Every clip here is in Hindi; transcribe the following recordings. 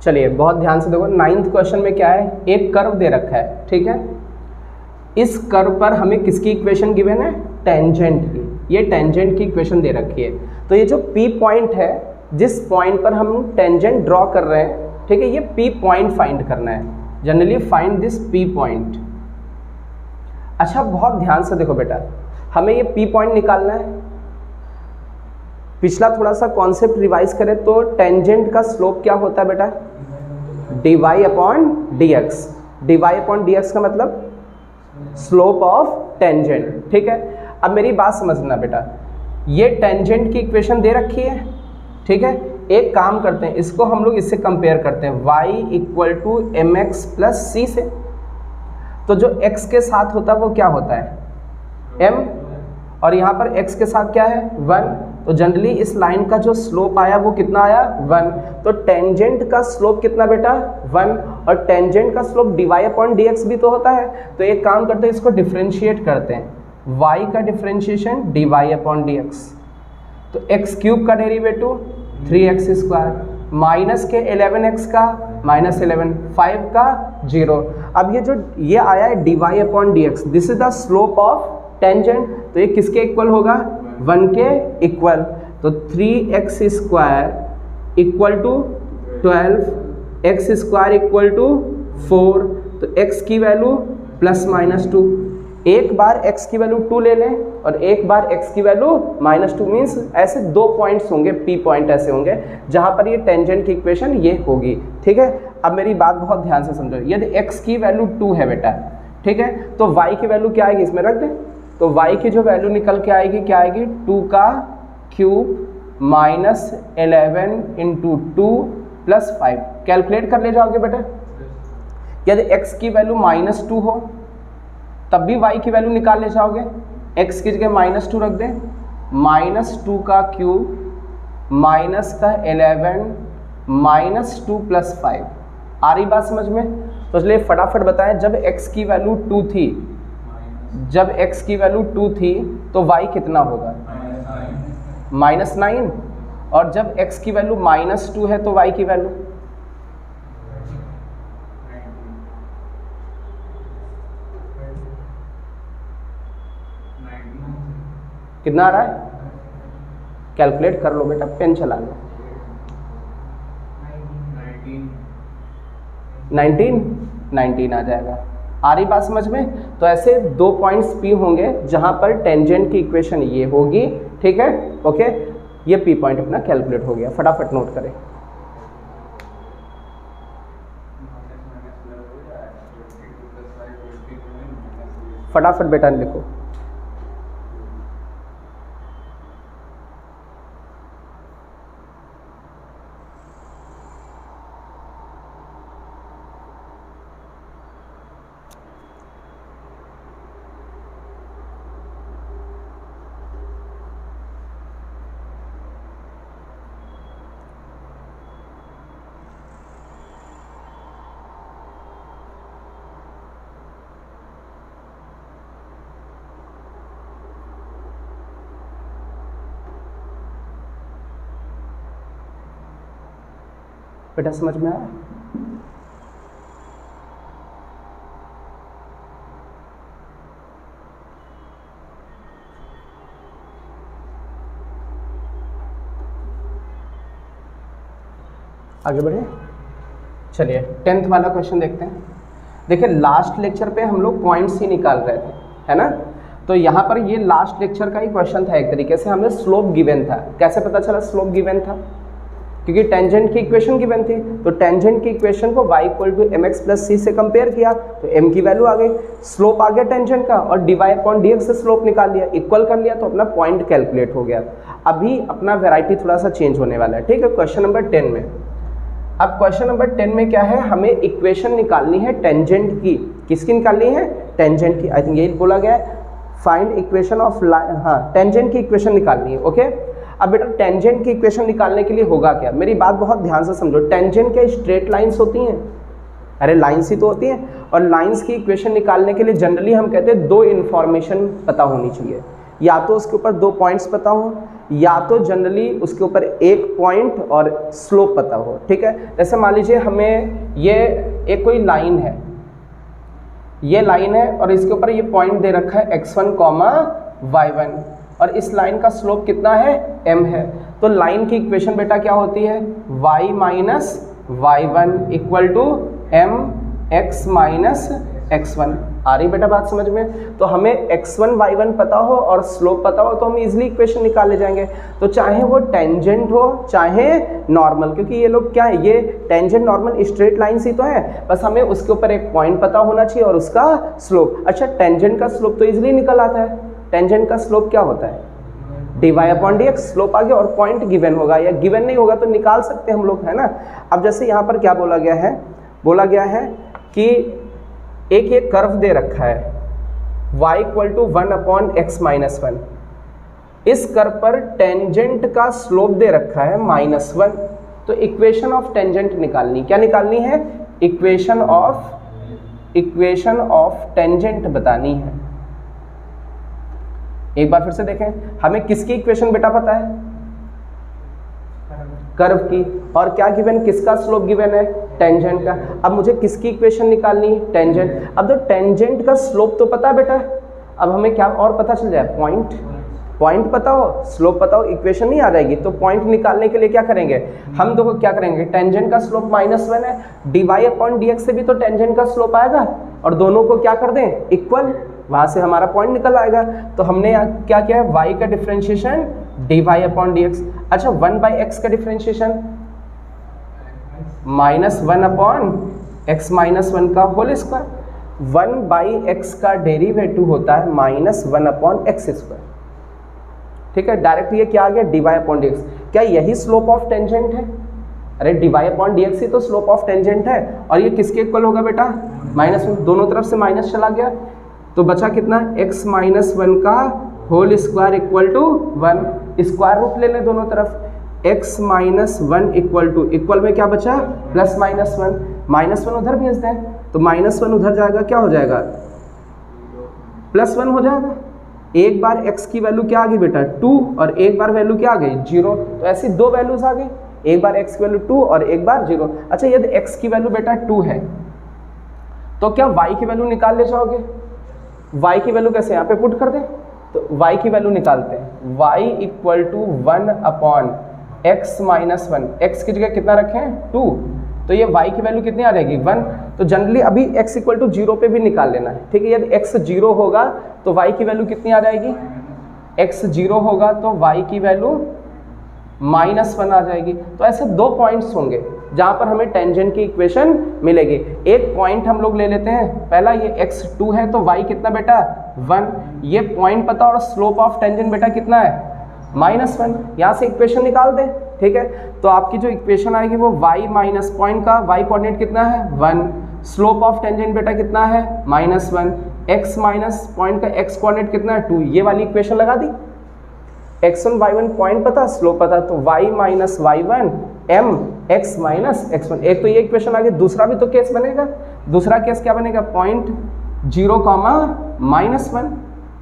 चलिए बहुत ध्यान से देखो, 9th क्वेश्चन में क्या है, एक कर्व दे रखा है, ठीक है। इस कर्व पर हमें किसकी इक्वेशन गिवन है, टेंजेंट की। ये टेंजेंट की इक्वेशन दे रखी है। तो ये जो P पॉइंट है, जिस पॉइंट पर हम टेंजेंट ड्रॉ कर रहे हैं, ठीक है, ये P पॉइंट फाइंड करना है। Generally find this P point. अच्छा बहुत ध्यान से देखो बेटा, हमें ये P पॉइंट निकालना है। पिछला थोड़ा सा कॉन्सेप्ट रिवाइज करें तो टेंजेंट का स्लोप क्या होता है बेटा, dy upon dx। dy upon dx का मतलब स्लोप ऑफ टेंजेंट, ठीक है। अब मेरी बात समझना बेटा, ये टेंजेंट की इक्वेशन दे रखी है, ठीक है। एक काम करते हैं, इसको हम लोग इससे कंपेयर करते हैं, y equal to M X plus C से। तो जो x के साथ होता है वो क्या होता है, m, और यहाँ पर x के साथ क्या है, 1। तो जनरली इस लाइन का जो स्लोप आया वो कितना आया, 1। तो टेंजेंट का स्लोप कितना बेटा, 1। और टेंजेंट का स्लोप dy अपॉन dx भी तो होता है। तो एक काम करते हैं, इसको डिफ्रेंशिएट करते हैं, y का डिफ्रेंशिएशन dy अपॉन dx। तो एक्स क्यूब का डेरिवेटिव 3x स्क्वायर, माइनस के 11x का माइनस 11, 5 का 0। अब ये जो ये आया है dy upon dx, this is the slope of tangent. तो ये किसके इक्वल होगा, 1 के इक्वल। तो 3x square equal to 12, x square equal to 4। तो x की वैल्यू प्लस माइनस 2। एक बार x की वैल्यू 2 ले लें और एक बार x की वैल्यू माइनस 2, मीन्स ऐसे 2 पॉइंट्स होंगे, P पॉइंट ऐसे होंगे जहां पर ये टेंजेंट की इक्वेशन ये होगी, ठीक है। अब मेरी बात बहुत ध्यान से समझो, यदि x की वैल्यू 2 है बेटा, ठीक है, तो y की वैल्यू क्या आएगी, इसमें रख दें। तो y की जो वैल्यू निकल के आएगी क्या आएगी, 2 का cube minus 11 into 2 plus 5। Calculate कर ले जाओगे बेटा। यदि x की वैल्यू माइनस 2 हो तब भी y की वैल्यू निकाल ले जाओगे। x की जगह माइनस 2 रख दें, माइनस 2 का क्यूब माइनस का 11 माइनस 2 प्लस 5। आ रही बात समझ में। तो इसलिए फटाफट बताएं, जब x की वैल्यू 2 थी, जब x की वैल्यू 2 थी तो y कितना होगा, माइनस 9। और जब x की वैल्यू माइनस 2 है तो y की वैल्यू कितना आ रहा है, कैलकुलेट कर लो बेटा, पेन चला लो। 19 आ जाएगा। आ रही बात समझ में। तो ऐसे 2 पॉइंट्स P होंगे जहां पर टेंजेंट की इक्वेशन ये होगी, ठीक है, ओके। ये P पॉइंट अपना कैलकुलेट हो गया, फटाफट नोट करें। फटाफट बेटा लिखो। बेटा समझ में आया। आगे बढ़े, चलिए 10th वाला क्वेश्चन देखते हैं। देखिए लास्ट लेक्चर पे हम लोग पॉइंट्स ही निकाल रहे थे, है ना। तो यहाँ पर ये लास्ट लेक्चर का ही क्वेश्चन था, एक तरीके से हमें स्लोप गिवन था। कैसे पता चला स्लोप गिवन था, क्योंकि टेंजेंट की इक्वेशन गिवन थी। तो टेंजेंट की इक्वेशन को y equal to M X plus C से कंपेयर किया तो m की वैल्यू आ गई, स्लोप आ गया टेंजेंट का, और dy अपॉन dx से स्लोप निकाल लिया, इक्वल कर लिया, तो अपना पॉइंट कैलकुलेट हो गया। अभी अपना वेराइटी थोड़ा सा चेंज होने वाला है, ठीक है। क्वेश्चन नंबर 10 में, अब क्वेश्चन नंबर 10 में क्या है, हमें इक्वेशन निकालनी है टेंजेंट की। किसकी निकालनी है, टेंजेंट की। आई थिंक यही बोला गया है, फाइंड इक्वेशन ऑफ लाइन, हाँ टेंजेंट की इक्वेशन निकालनी है, ओके। अब बेटा टेंजेंट की इक्वेशन निकालने के लिए होगा क्या, मेरी बात बहुत ध्यान से समझो। टेंजेंट क्या स्ट्रेट लाइंस होती हैं, अरे लाइंस ही तो होती हैं। और लाइंस की इक्वेशन निकालने के लिए जनरली हम कहते हैं 2 इन्फॉर्मेशन पता होनी चाहिए, या तो उसके ऊपर 2 पॉइंट्स पता हो, या तो जनरली उसके ऊपर एक पॉइंट और स्लोप पता हो, ठीक है। जैसे मान लीजिए हमें ये एक कोई लाइन है, ये लाइन है और इसके ऊपर ये पॉइंट दे रखा है x1, y1 और इस लाइन का स्लोप कितना है m है। तो लाइन की इक्वेशन बेटा क्या होती है, y minus y1 equal to m x minus x1। आ रही बेटा बात समझ में। तो हमें x1 y1 पता हो और स्लोप पता हो तो हम इजीली इक्वेशन निकाल ले जाएंगे। तो चाहे वो टेंजेंट हो चाहे नॉर्मल, क्योंकि ये लोग क्या है, ये टेंजेंट नॉर्मल स्ट्रेट लाइन्स ही तो है, बस हमें उसके ऊपर एक पॉइंट पता होना चाहिए और उसका स्लोप। अच्छा टेंजेंट का स्लोप तो इजीली निकल आता है। टेंजेंट का स्लोप क्या होता है, dy अपॉन dx, स्लोप आ गया और पॉइंट गिवन होगा, या गिवन नहीं होगा तो निकाल सकते हैं हम लोग, है ना। अब जैसे यहाँ पर क्या बोला गया है, बोला गया है कि एक ये कर्व दे रखा है y equal to 1 upon x minus 1। इस कर्व पर टेंजेंट का स्लोप दे रखा है -1। तो इक्वेशन ऑफ टेंजेंट निकालनी, क्या निकालनी है, इक्वेशन ऑफ टेंजेंट बतानी है। एक बार फिर से देखें, हमें किसकी इक्वेशन बेटा पता है, कर्व की, और क्या गिवन, किसका स्लोप गिवन है, टेंजेंट का। अब मुझे किसकी इक्वेशन निकालनी है, टेंजेंट। अब तो टेंजेंट का स्लोप तो पता है बेटा, अब हमें क्या और पता चल जाए, पॉइंट पता हो, स्लोप पता हो, इक्वेशन नहीं आ जाएगी। तो पॉइंट निकालने के लिए क्या करेंगे हम, देखो क्या करेंगे, टेंजेंट का स्लोप -1 है, dy अपॉन dx से भी तो टेंजेंट का स्लोप आएगा और दोनों को क्या कर दें, इक्वल, वहाँ से हमारा पॉइंट निकल आएगा। तो हमने यहाँ क्या किया है, y का डिफरेंशिएशन dy अपॉन dx। अच्छा 1/x का डिफरेंशिएशन -1 अपॉन x माइनस 1 का होल स्क्वायर। 1/x का डेरिवेटिव होता है -1 अपॉन x स्क्वायर, ठीक है। डायरेक्ट ये क्या आ गया, dy अपॉन dx। क्या यही स्लोप ऑफ टेंजेंट है, अरे dy अपॉन dx ही तो स्लोप ऑफ टेंजेंट है, और ये किसके इक्वल होगा बेटा, -1, दोनों तरफ से माइनस चला गया तो बचा कितना, x माइनस 1 का whole square equal to 1। Square root ले लें दोनों तरफ, x minus 1 equal to, equal में क्या बचा, +-1, -1 उधर भेज दें तो -1 उधर जाएगा, क्या हो जाएगा, +1 हो जाएगा। एक बार x की वैल्यू क्या आ गई बेटा 2 और एक बार वैल्यू क्या आ गई 0, तो ऐसी दो वैल्यूज आ गई, एक बार x की वैल्यू 2 और एक बार 0। अच्छा यदि x की वैल्यू बेटा 2 है तो क्या y की वैल्यू निकाल ले जाओगे, y की वैल्यू कैसे यहाँ पे पुट कर दें, तो y की वैल्यू निकालते हैं, y equal to 1 upon x minus 1, x की जगह कितना रखें 2, तो ये y की वैल्यू कितनी आ जाएगी 1। तो जनरली अभी x इक्वल टू 0 पे भी निकाल लेना है, ठीक है। यदि x 0 होगा तो y की वैल्यू कितनी आ जाएगी, x 0 होगा तो y की वैल्यू -1 आ जाएगी। तो ऐसे दो पॉइंट्स होंगे जहाँ पर हमें टेंजेंट की इक्वेशन मिलेगी। एक पॉइंट हम लोग ले लेते हैं, पहला ये x 2 है तो y कितना बेटा 1, ये पॉइंट पता और स्लोप ऑफ टेंजेंट बेटा कितना है -1, यहाँ से इक्वेशन निकाल दें, ठीक है। तो आपकी जो इक्वेशन आएगी वो y माइनस पॉइंट का y कोऑर्डिनेट कितना है 1, स्लोप ऑफ टेंजेंट बेटा कितना है -1, x माइनस पॉइंट का x कोऑर्डिनेट कितना है 2, ये वाली इक्वेशन लगा दी। x1 y1 पॉइंट पता, स्लोप पता, तो y minus y1 m x minus x1। एक तो ये इक्वेशन आ गई, दूसरा भी तो केस बनेगा। दूसरा केस क्या बनेगा, पॉइंट 0, -1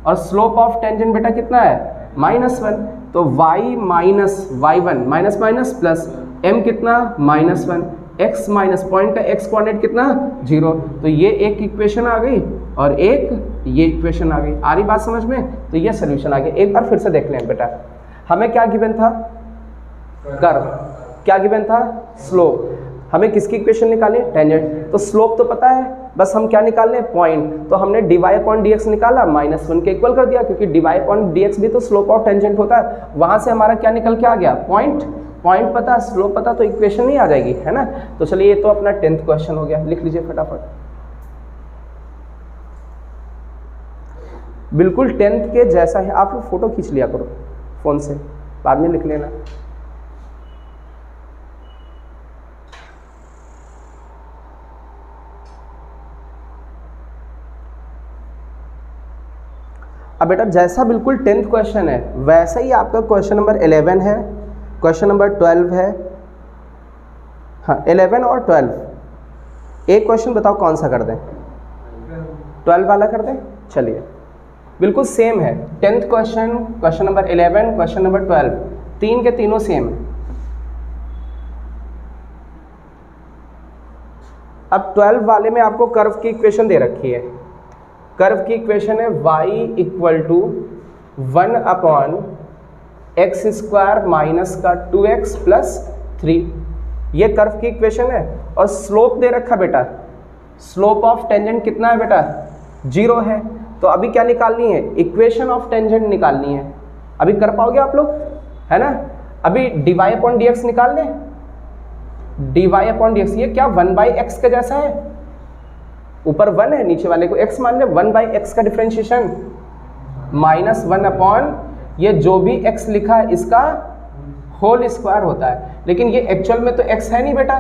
और स्लोप ऑफ टेंजेंट बेटा कितना है -1, तो y minus y1 minus minus plus m कितना -1, x माइनस पॉइंट का x कोऑर्डिनेट कितना 0। तो ये एक इक्वेशन आ गई और एक ये इक्वेशन आ गई। आ रही बात समझ में, तो ये सोल्यूशन आ गया। एक बार फिर से देख लें बेटा, हमें क्या गिवन था, कर्व, क्या गिवन था, स्लोप। हमें किसकी इक्वेशन निकाली, टेंजेंट। तो स्लोप तो पता है, बस हम क्या निकाल लें, पॉइंट। तो हमने dy अपॉन dx निकाला, -1 के इक्वल कर दिया, क्योंकि dy अपॉन dx भी तो स्लोप ऑफ टेंजेंट होता है। वहां से हमारा क्या निकल के आ गया, पॉइंट पता, स्लोप पता, तो इक्वेशन नहीं आ जाएगी, है ना। तो चलिए ये तो अपना 10th क्वेश्चन हो गया, लिख लीजिए फटाफट। बिल्कुल 10th के जैसा है, आप फोटो खींच लिया करो फोन से, बाद में लिख लेना। अब बेटा जैसा बिल्कुल 10th क्वेश्चन है वैसा ही आपका क्वेश्चन नंबर 11 है, क्वेश्चन नंबर 12 है, हाँ 11 और 12। एक क्वेश्चन बताओ कौन सा कर दें, 12 वाला कर दें। चलिए बिल्कुल सेम है। 10th question, question number 11, question number 12, तीन के तीनों सेम है। अब 12 वाले में आपको कर्व की इक्वेशन दे रखी है। कर्व की इक्वेशन है y equal to 1/x² minus का 2x प्लस 3। ये कर्व की इक्वेशन है और स्लोप दे रखा बेटा, स्लोप ऑफ टेंजेंट कितना है बेटा? 0 है। तो अभी क्या निकालनी है? इक्वेशन ऑफ टेंजेंट निकालनी है। अभी कर पाओगे आप लोग, है ना? अभी dy अपॉन dx निकाल लें। dy अपॉन dx ये क्या 1/x के जैसा है? ऊपर 1 है, नीचे वाले को x मान ले। 1/x का डिफ्रेंशिएशन माइनस 1 अपॉन ये जो भी x लिखा है इसका होल स्क्वायर होता है। लेकिन ये एक्चुअल में तो x है नहीं बेटा,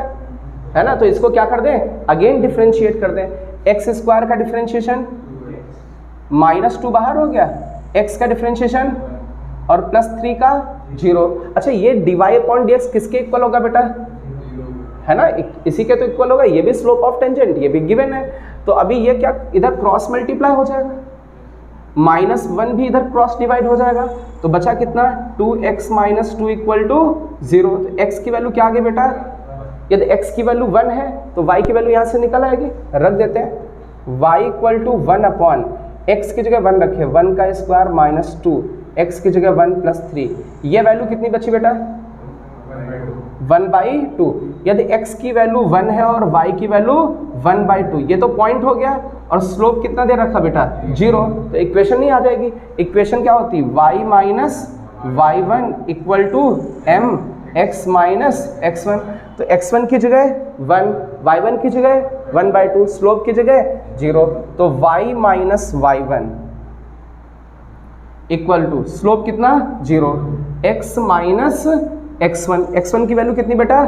है ना? तो इसको क्या कर दें? अगेन डिफ्रेंशिएट कर दें। x स्क्वायर का डिफ्रेंशिएशन -2 बाहर हो गया, x का डिफ्रेंशिएशन और +3 का 0। अच्छा, ये dy अपॉन dx किसके इक्वल होगा बेटा? है ना, इसी के तो इक्वल होगा। ये भी स्लोप ऑफ टेंजेंट, ये भी गिवन है। तो अभी ये क्या इधर क्रॉस मल्टीप्लाई हो जाएगा, -1 भी इधर क्रॉस डिवाइड हो जाएगा। तो बचा कितना? 2x minus 2 equal to 0। तो x की वैल्यू क्या आ गई बेटा? यदि x की वैल्यू 1 है तो y की वैल्यू यहाँ से निकल आएगी। रख देते हैं y equal to 1 upon x की जगह 1 रखे, 1 का स्क्वायर माइनस 2, x की जगह 1 प्लस 3। ये वैल्यू कितनी बची बेटा? 1/2। यदि x की वैल्यू 1 है और y की वैल्यू 1/2, ये तो पॉइंट हो गया। और स्लोप कितना दे रखा बेटा? 0। तो इक्वेशन नहीं आ जाएगी। इक्वेशन क्या होती? y minus y1 equal to m x minus x1। तो x1 की जगह 1, y1 की जगह 1/2, स्लोप की जगह 0। तो y minus y1 equal to slope कितना? 0, x माइनस x1। x1 की वैल्यू कितनी बेटा?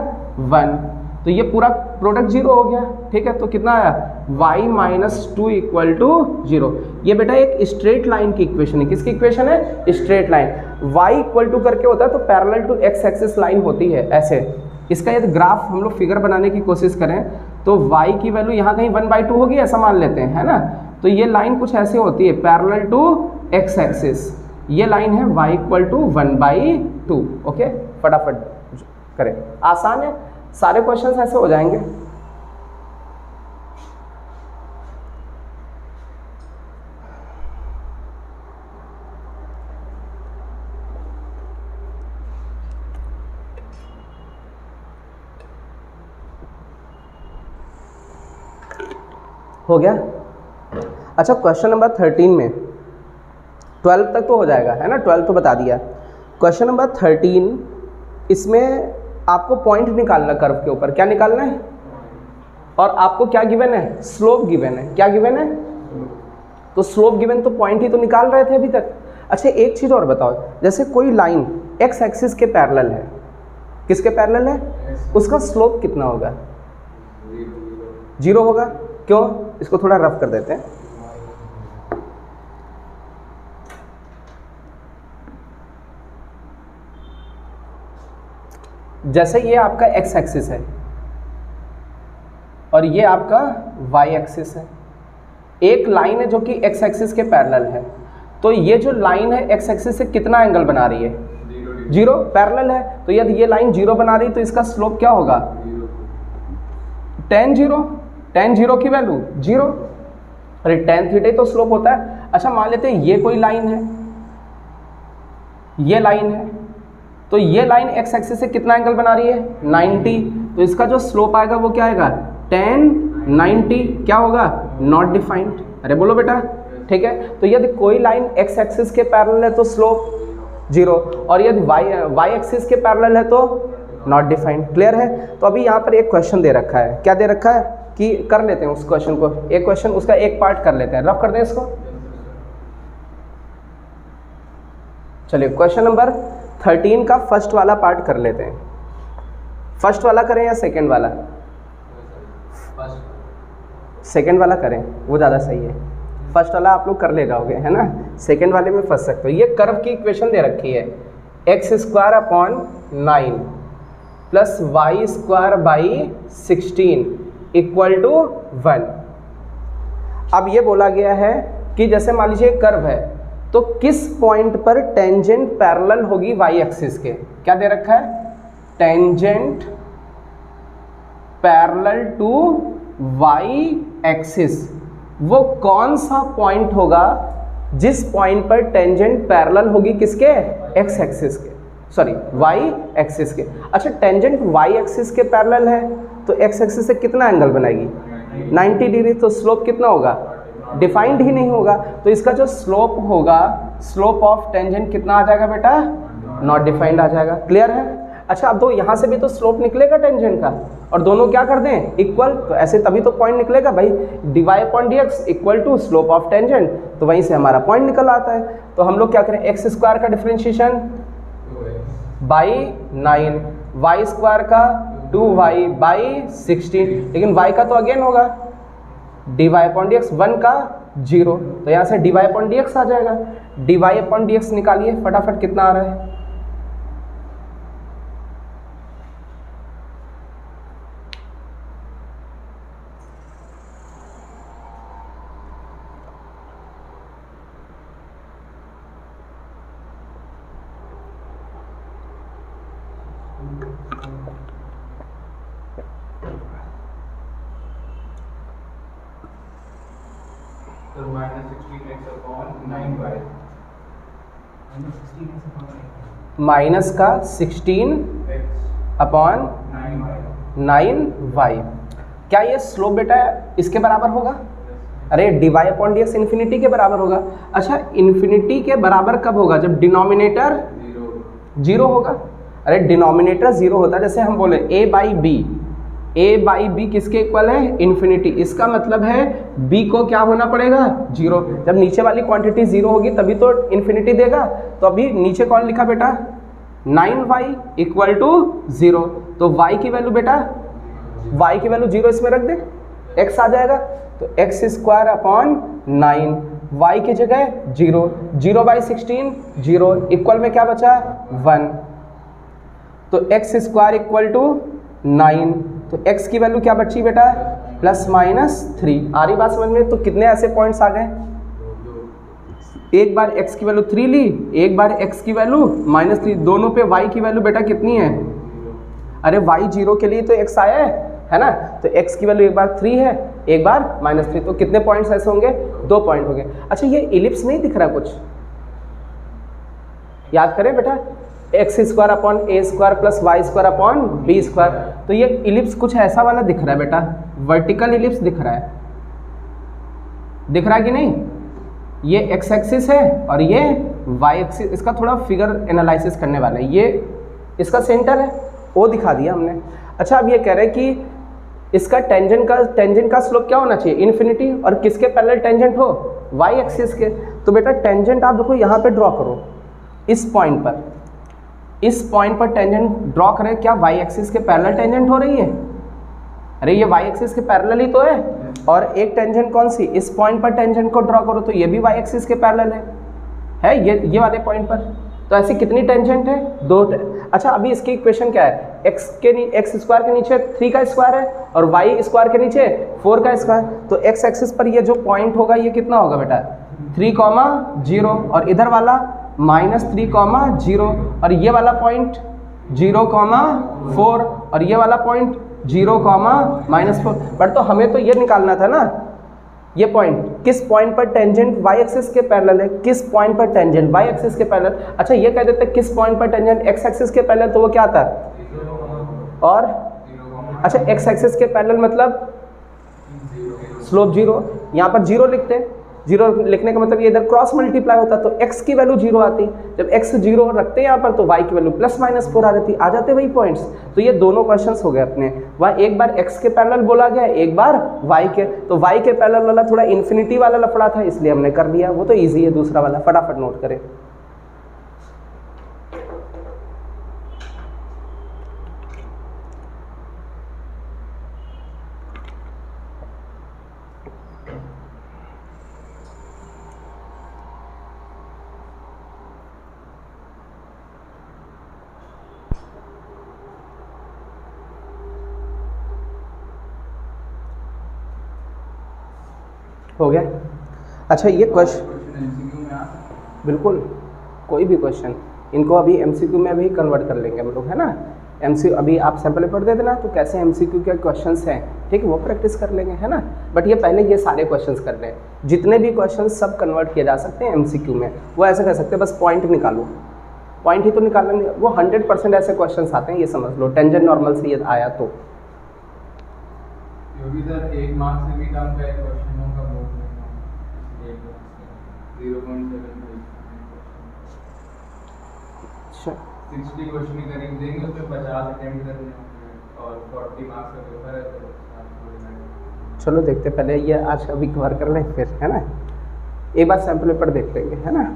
1। तो ये पूरा प्रोडक्ट 0 हो गया। ठीक है, तो कितना आया? y minus 2 equal to 0। ये बेटा एक स्ट्रेट लाइन की इक्वेशन है। किसकी इक्वेशन है? Straight line. y equal to करके होता है तो parallel to x axis line होती है ऐसे। इसका यदि ग्राफ हम लोग फिगर बनाने की कोशिश करें तो y की वैल्यू यहाँ कहीं 1/2 होगी, ऐसा मान लेते हैं, है ना? तो ये लाइन कुछ ऐसे होती है पैरेलल टू x एक्सिस। ये लाइन है y इक्वल टू 1/2। ओके, फटाफट करें, आसान है, सारे क्वेश्चंस ऐसे हो जाएंगे। हो गया? अच्छा, क्वेश्चन नंबर 13 में 12 तक तो हो जाएगा, है ना? 12 तो बता दिया। क्वेश्चन नंबर 13, इसमें आपको पॉइंट निकालना कर्व के ऊपर। क्या निकालना है? और आपको क्या गिवन है? स्लोप गिवन है। क्या गिवन है? तो स्लोप गिवन, तो पॉइंट ही तो निकाल रहे थे अभी तक। अच्छा, एक चीज़ और बताओ, जैसे कोई लाइन x एक्सिस के पैरेलल है, किसके पैरेलल है? उसका स्लोप कितना होगा? 0 होगा। क्यों? इसको थोड़ा रफ कर देते हैं। जैसे ये आपका x एक्सिस है और ये आपका y एक्सिस है। एक लाइन है जो कि x एक्सिस के पैरेलल है, तो ये जो लाइन है x एक्सिस से कितना एंगल बना रही है? 0। पैरेलल है, तो यदि ये लाइन 0 बना रही है तो इसका स्लोप क्या होगा? tan 0। tan 0 की वैल्यू 0। अरे tan थीटा तो स्लोप होता है। अच्छा, मान लेते हैं ये कोई लाइन है, ये लाइन है, तो ये लाइन x एक्सिस से कितना एंगल बना रही है? 90। तो इसका जो स्लोप आएगा वो क्या आएगा? tan 90। क्या होगा? Not defined. अरे बोलो बेटा, ठीक है। तो यदि कोई लाइन x एक्सिस के पैरेलल है तो स्लोप 0, और यदि y एक्सिस के पैरेलल है तो नॉट डिफाइंड। क्लियर है? तो अभी यहाँ पर एक क्वेश्चन दे रखा है। क्या दे रखा है कि कर लेते हैं उस क्वेश्चन को, एक क्वेश्चन उसका एक पार्ट कर लेते हैं, रफ कर दें इसको। चलिए, क्वेश्चन नंबर 13 का फर्स्ट वाला पार्ट कर लेते हैं। फर्स्ट वाला करें या सेकंड वाला? सेकंड वाला करें, वो ज़्यादा सही है। फर्स्ट वाला आप लोग कर ले जाओगे, है ना? सेकंड वाले में फंस सकते हो। ये कर्व की इक्वेशन दे रखी है, x² upon 9 plus y² by 16 equal to 1। अब ये बोला गया है कि जैसे मान लीजिए कर्व है, तो किस पॉइंट पर टेंजेंट पैरेलल होगी वाई एक्सिस के? क्या दे रखा है? Tangent parallel to Y axis. वो कौन सा पॉइंट होगा जिस पॉइंट पर टेंजेंट पैरेलल होगी किसके? एक्स एक्सिस के, सॉरी वाई एक्सिस के। अच्छा, टेंजेंट वाई एक्सिस के पैरेलल है तो एक्स एक्सिस से कितना एंगल बनाएगी? 90 डिग्री। तो स्लोप कितना होगा? डिफाइंड ही नहीं होगा। तो इसका जो स्लोप होगा, स्लोप ऑफ टेंजेंट कितना आ जाएगा बेटा? नॉट डिफाइंड आ जाएगा। क्लियर है? अच्छा, अब तो यहाँ से भी तो स्लोप निकलेगा टेंजेंट का, और दोनों क्या कर दें? इक्वल। तो ऐसे तभी तो पॉइंट निकलेगा भाई, dy upon dx equal to slope of tangent. तो वहीं से हमारा पॉइंट निकल आता है। तो हम लोग क्या करें? एक्स स्क्वायर का डिफरेंशिएशन बाई 9, वाई स्क्वायर का 2y बाई 16, लेकिन y का तो अगेन होगा dy अपॉन dx 1 का 0, तो यहाँ से dy अपॉन dx आ जाएगा। dy अपॉन dx निकालिए फटाफट, कितना आ रहा है? माइनस का 16 अपॉन 9y। क्या ये स्लोप बेटा इसके बराबर होगा? अरे dy अपॉन dx इन्फिनिटी के बराबर होगा। अच्छा, इन्फिनिटी के बराबर कब होगा? जब डिनोमिनेटर 0 होगा। अरे डिनोमिनेटर 0 होता है, जैसे हम बोले a बाई बी किसके इक्वल है? इन्फिनिटी। इसका मतलब है b को क्या होना पड़ेगा? 0। जब नीचे वाली क्वांटिटी 0 होगी तभी तो इन्फिनिटी देगा। तो अभी नीचे कौन लिखा बेटा? 9y equal to 0। तो y की वैल्यू बेटा, y की वैल्यू 0 इसमें रख दे, x आ जाएगा। तो एक्स स्क्वायर अपॉन 9, y की जगह 0, 0 बाई 16 0, इक्वल में क्या बचा? 1। तो एक्स स्क्वायर इक्वल टू 9, तो x की वैल्यू क्या बची बेटा? Plus minus 3। आ रही बात समझ में? तो कितने ऐसे पॉइंट्स आ गए? एक बार x की वैल्यू 3 ली, एक बार x की वैल्यू -3, दोनों पे y की वैल्यू बेटा कितनी है? अरे y 0 के लिए तो x आया है ना? तो x की वैल्यू एक बार 3 है, एक बार -3, तो कितने पॉइंट्स ऐसे होंगे? 2 पॉइंट होंगे। अच्छा, ये इलिप्स नहीं दिख रहा कुछ? याद करें बेटा, X square upon A square plus Y square upon B square. तो ये इलिप्स कुछ ऐसा वाला दिख रहा है बेटा, वर्टिकल इलिप्स दिख रहा है। दिख रहा है कि नहीं? ये एक्स एक्सिस है और ये वाई एक्सिस। इसका थोड़ा फिगर एनालिसिस करने वाला है। ये इसका सेंटर है, वो दिखा दिया हमने। अच्छा, अब ये कह रहे हैं कि इसका टेंजेंट का स्लोप क्या होना चाहिए? इन्फिनिटी। और किसके पैरेलल टेंजेंट हो? वाई एक्सिस के। तो बेटा टेंजेंट आप देखो यहाँ पे ड्रॉ करो, इस पॉइंट पर, इस पॉइंट पर टेंजेंट ड्रॉ करें। क्या वाई एक्सिस के पैरेलल टेंजेंट हो रही है? अरे ये वाई एक्सिस के पैरेलल ही तो है। और एक टेंजेंट कौन सी? इस पॉइंट पर टेंजेंट को ड्रॉ करो तो ये भी वाई एक्सिस के पैरेलल है ये वाले पॉइंट पर। तो ऐसी कितनी टेंजेंट है? 2। अच्छा, अभी इसकी इक्वेशन क्या है? एक्स स्क्वायर के नीचे 3 का स्क्वायर है और वाई स्क्वायर के नीचे 4 का स्क्वायर। तो एक्स एक्सिस पर ये जो पॉइंट होगा ये कितना होगा बेटा? 3,0, और इधर वाला -3,0, और ये वाला पॉइंट 0,4, और ये वाला पॉइंट 0,-4। बट तो हमें तो ये निकालना था ना, ये पॉइंट किस पॉइंट पर टेंजेंट वाई एक्सिस के पैरेलल है, किस पॉइंट पर टेंजेंट वाई एक्सिस के पैरेलल। अच्छा, ये कह देते किस पॉइंट पर टेंजेंट एक्स एक्सिस के पैरेलल, तो वो क्या आता? और अच्छा, एक्स एक्सिस के पैरेलल मतलब स्लोप 0। यहाँ पर 0 लिखते हैं। 0 लिखने का मतलब ये इधर क्रॉस मल्टीप्लाई होता, तो x की वैल्यू 0 आती। जब x 0 रखते हैं यहाँ पर तो y की वैल्यू +-4 आ जाती। आ जाते वही पॉइंट्स। तो ये दोनों क्वेश्चंस हो गए अपने। वहाँ एक बार x के पैरेलल बोला गया, एक बार y के। तो y के पैरेलल वाला थोड़ा इन्फिनिटी वाला लफड़ा था, इसलिए हमने कर दिया। वो तो ईजी है, दूसरा वाला फटाफट नोट करें। हो गया। अच्छा, ये क्वेश्चन बिल्कुल, कोई भी क्वेश्चन, इनको अभी एमसीक्यू में अभी कन्वर्ट कर लेंगे हम लोग, है ना। एमसीक्यू अभी आप सैम्पल पेपर दे देना, तो कैसे एमसीक्यू के क्वेश्चंस हैं, ठीक है, वो प्रैक्टिस कर लेंगे, है ना। बट ये पहले ये सारे क्वेश्चंस कर लें, जितने भी क्वेश्चंस सब कन्वर्ट किए जा सकते हैं एमसीक्यू में। वो ऐसे कर सकते हैं, बस पॉइंट निकालो, पॉइंट ही तो निकालना नहीं, वो 100% ऐसे क्वेश्चंस आते हैं, ये समझ लो, टेंजेंट नॉर्मल से ये आया तो। क्योंकि सर 1 मार्क्स से भी कम का एक क्वेश्चन होगा, वो 0.7 अच्छा 60 क्वेश्चन ही करेंगे, देंगे उसमें 50 अटेम्प्ट करने होंगे और 40 मार्क्स का पेपर है, तो चलो देखते, पहले ये आज अभी कवर कर लें, फिर है ना एक बार सैम्पल पेपर देख लेंगे, है ना।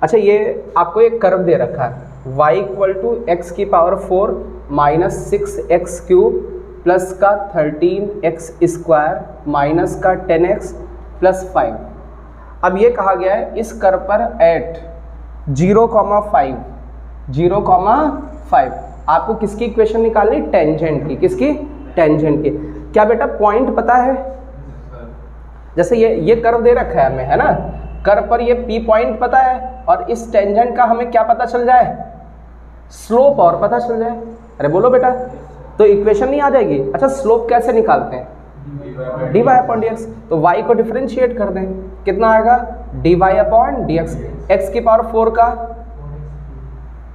अच्छा, ये आपको एक कर्व दे रखा है, y = x⁴ minus 6x³ plus का 13x² माइनस का 10x प्लस 5। अब ये कहा गया है इस कर्व पर एट 0,5 आपको किसकी इक्वेशन निकालनी, टेंजेंट की, किसकी, टेंजेंट की। क्या बेटा पॉइंट पता है, जैसे ये कर्व दे रखा है हमें, है ना, कर्व पर ये P पॉइंट पता है, और इस टेंजेंट का हमें क्या पता चल जाए, स्लोप और पता चल जाए। अरे बोलो बेटा, तो इक्वेशन नहीं आ जाएगी। अच्छा, स्लोप कैसे निकालते हैं, dy/dx, तो y को डिफरेंशिएट कर दें, कितना आएगा, dy/dx, x⁴ का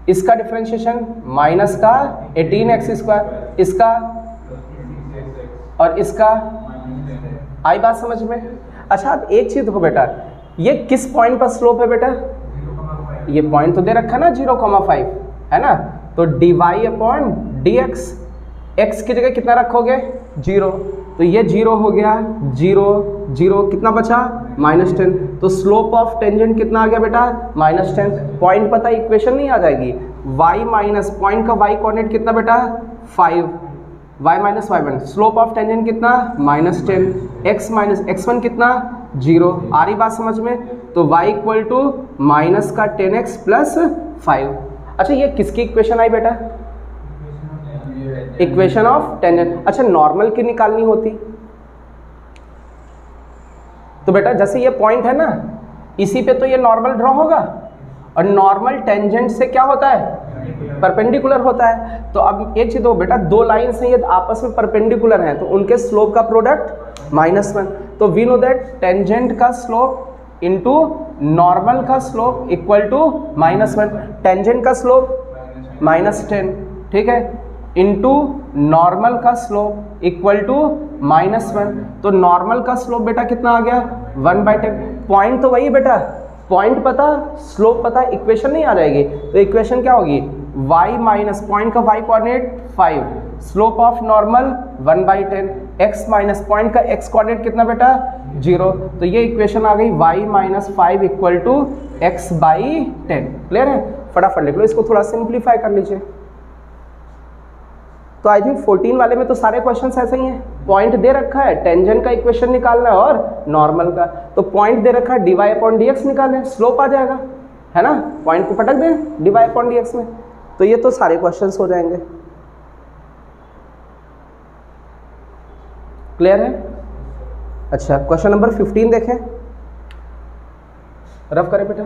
इसका डिफरेंशिएशन माइनस का 18x², इसका और इसका, आई बात समझ में। अच्छा, अब एक चीज देखो बेटा, ये किस पॉइंट पर स्लोप है बेटा, ये पॉइंट तो दे रखा है ना 0,5, है ना, तो dy/dx, x की जगह कितना रखोगे, 0, तो ये 0 हो गया, 0 0 कितना बचा, -10, तो स्लोप ऑफ टेंजेंट कितना आ गया बेटा, -10। पॉइंट पता, इक्वेशन नहीं आ जाएगी, y माइनस पॉइंट का y कोऑर्डिनेट कितना बेटा, 5, y - y1, slope of tangent कितना, -10, x माइनस x1 कितना, 0। आ रही बात समझ में, तो y = माइनस का 10x प्लस 5। अच्छा, ये किसकी इक्वेशन आई बेटा, इक्वेशन ऑफ टेंजेंट। अच्छा, नॉर्मल की निकालनी होती तो बेटा, जैसे ये पॉइंट है ना, इसी पे तो ये नॉर्मल ड्रॉ होगा, और नॉर्मल टेंजेंट से क्या होता है, परपेंडिकुलर होता है। तो अब एक चीज दो बेटा, दो लाइन्स हैं, ये आपस में परपेंडिकुलर हैं, तो उनके स्लोप का प्रोडक्ट -1। तो वी नो दैट टेंजेंट का स्लोप इनटू नॉर्मल का स्लोप इक्वल टू -1। टेंजेंट का स्लोप -10, ठीक है, इनटू नॉर्मल का स्लोप इक्वल टू -1। तो नॉर्मल का स्लोप बेटा कितना आ गया, 1/10। पॉइंट तो वही बेटा, पॉइंट पता, स्लोप पता, इक्वेशन नहीं आ जाएगी, तो इक्वेशन क्या होगी, y माइनस पॉइंट का y coordinate 5, slope of normal 1/10, x minus point का x कोऑर्डिनेट कितना बेटा, 0। तो ये इक्वेशन आ गई y - 5 = x/10। क्लियर है, फटाफट लिख लो इसको, थोड़ा सिंप्लीफाई कर लीजिए। तो आई थिंक 14 वाले में तो सारे क्वेश्चंस ऐसे ही हैं, पॉइंट दे रखा है, टेंजेंट का इक्वेशन निकालना है और नॉर्मल का, तो पॉइंट दे रखा है dy/dx निकालें, स्लोप आ जाएगा, है ना, पॉइंट को पटक दें dy/dx में, तो ये तो सारे क्वेश्चंस हो जाएंगे। क्लियर है। अच्छा, क्वेश्चन नंबर 15 देखें, रफ करें बेटा।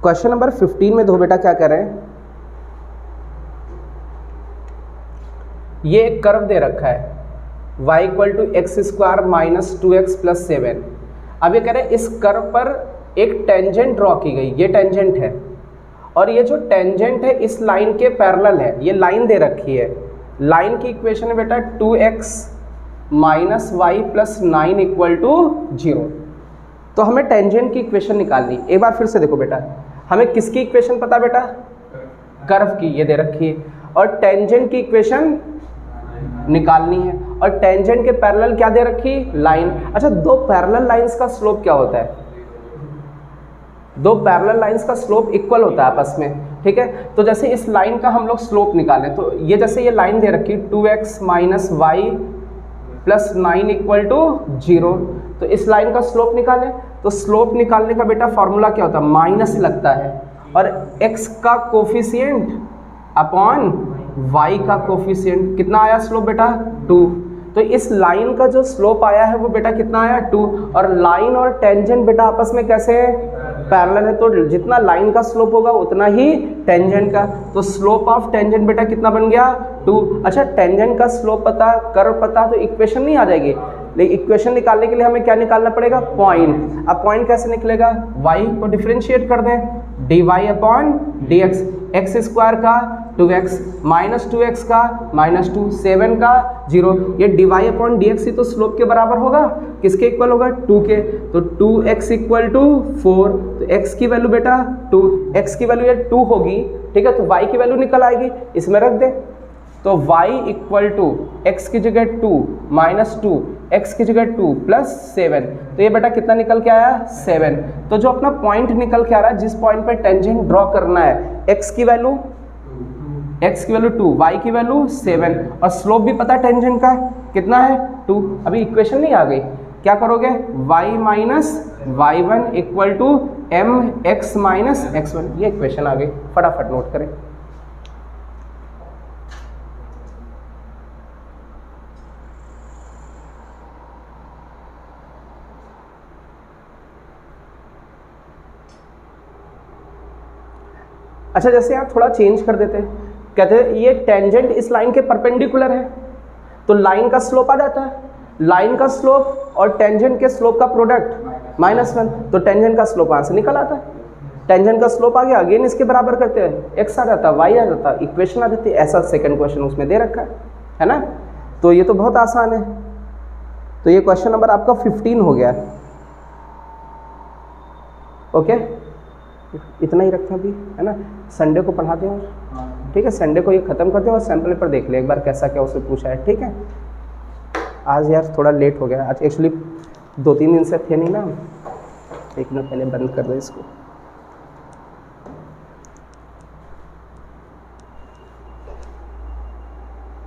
क्वेश्चन नंबर 15 में दो बेटा क्या कह रहे हैं, ये एक कर्व दे रखा है y = x² - 2x + 7। अब ये कह रहे हैं इस कर्व पर एक टेंजेंट ड्रॉ की गई, ये टेंजेंट है, और ये जो टेंजेंट है इस लाइन के पैरेलल है, ये लाइन दे रखी है। लाइन की इक्वेशन है बेटा 2x - y + 9 = 0। तो हमें टेंजेंट की इक्वेशन निकालनी। एक बार फिर से देखो बेटा, हमें किसकी इक्वेशन पता बेटा, कर्व की, ये दे रखी है, और टेंजेंट की इक्वेशन निकालनी है, और टेंजेंट के पैरेलल क्या दे रखी, लाइन। अच्छा, दो पैरेलल लाइंस का स्लोप क्या होता है, दो पैरेलल लाइंस का स्लोप इक्वल होता है आपस में, ठीक है। तो जैसे इस लाइन का हम लोग स्लोप निकालें, तो ये जैसे ये लाइन दे रखी 2x - y + 9 = 0, तो इस लाइन का स्लोप निकालें। तो स्लोप निकालने का बेटा फॉर्मूला क्या होता है, माइनस लगता है, और x का कोफिशिएंट अपॉन y का कोफिशिएंट, कितना आया स्लोप बेटा, 2। तो इस लाइन का जो स्लोप आया है वो बेटा कितना आया 2, और लाइन और टेंजेंट बेटा आपस में कैसे पैरेलल है, तो जितना लाइन का स्लोप होगा उतना ही टेंजेंट का, तो स्लोप ऑफ टेंजेंट बेटा कितना बन गया 2। अच्छा टेंजेंट का स्लोप पता, कर्व पता, तो इक्वेशन नहीं आ जाएगी, लेकिन इक्वेशन निकालने के लिए हमें क्या निकालना पड़ेगा, पॉइंट। अब पॉइंट कैसे निकलेगा, y को डिफरेंशिएट कर दें, dy upon dx, x square का 2x माइनस 2x का -2, 7 का 0, ये dy अपॉन dx ही तो स्लोप के बराबर होगा, किसके इक्वल होगा 2 के, तो 2x इक्वल टू 4, तो x की वैल्यू बेटा 2, x की वैल्यू ये 2 होगी, ठीक है, तो y की वैल्यू निकल आएगी, इसमें रख दे, तो y इक्वल टू एक्स की जगह 2 -2, x की जगह 2 + 7, तो ये बेटा कितना निकल के आया 7। तो जो अपना पॉइंट निकल के आ रहा है, जिस पॉइंट पे टेंजेंट ड्रॉ करना है, x की वैल्यू 2, y की वैल्यू 7, और स्लोप भी पता है टेंजेंट का कितना है 2। अभी इक्वेशन नहीं आ गई, क्या करोगे, y minus y1 equal to mx minus x1, ये इक्वेशन आ गई, फटाफट नोट करें। अच्छा जैसे आप थोड़ा चेंज कर देते हैं, कहते हैं ये टेंजेंट इस लाइन के परपेंडिकुलर है, तो लाइन का स्लोप आ जाता है, लाइन का स्लोप और टेंजेंट के स्लोप का प्रोडक्ट -1, तो टेंजेंट का स्लोप वहाँ से निकल आता है, टेंजेंट का स्लोप आ गया, अगेन इसके बराबर करते हैं, x आ जाता, y आ जाता, इक्वेशन आ जाती है, ऐसा सेकंड क्वेश्चन उसमें दे रखा है ना। तो ये तो बहुत आसान है, तो ये क्वेश्चन नंबर आपका 15 हो गया। ओके, इतना ही रखें अभी, है ना, संडे को पढ़ा दें, और ठीक है, संडे को ये ख़त्म कर दें और सैम्पल पेपर देख लें एक बार कैसा क्या उससे पूछा है, ठीक है। आज यार थोड़ा लेट हो गया, आज एक्चुअली 2-3 दिन से थे नहीं ना, एक मिनट पहले बंद कर दो इसको।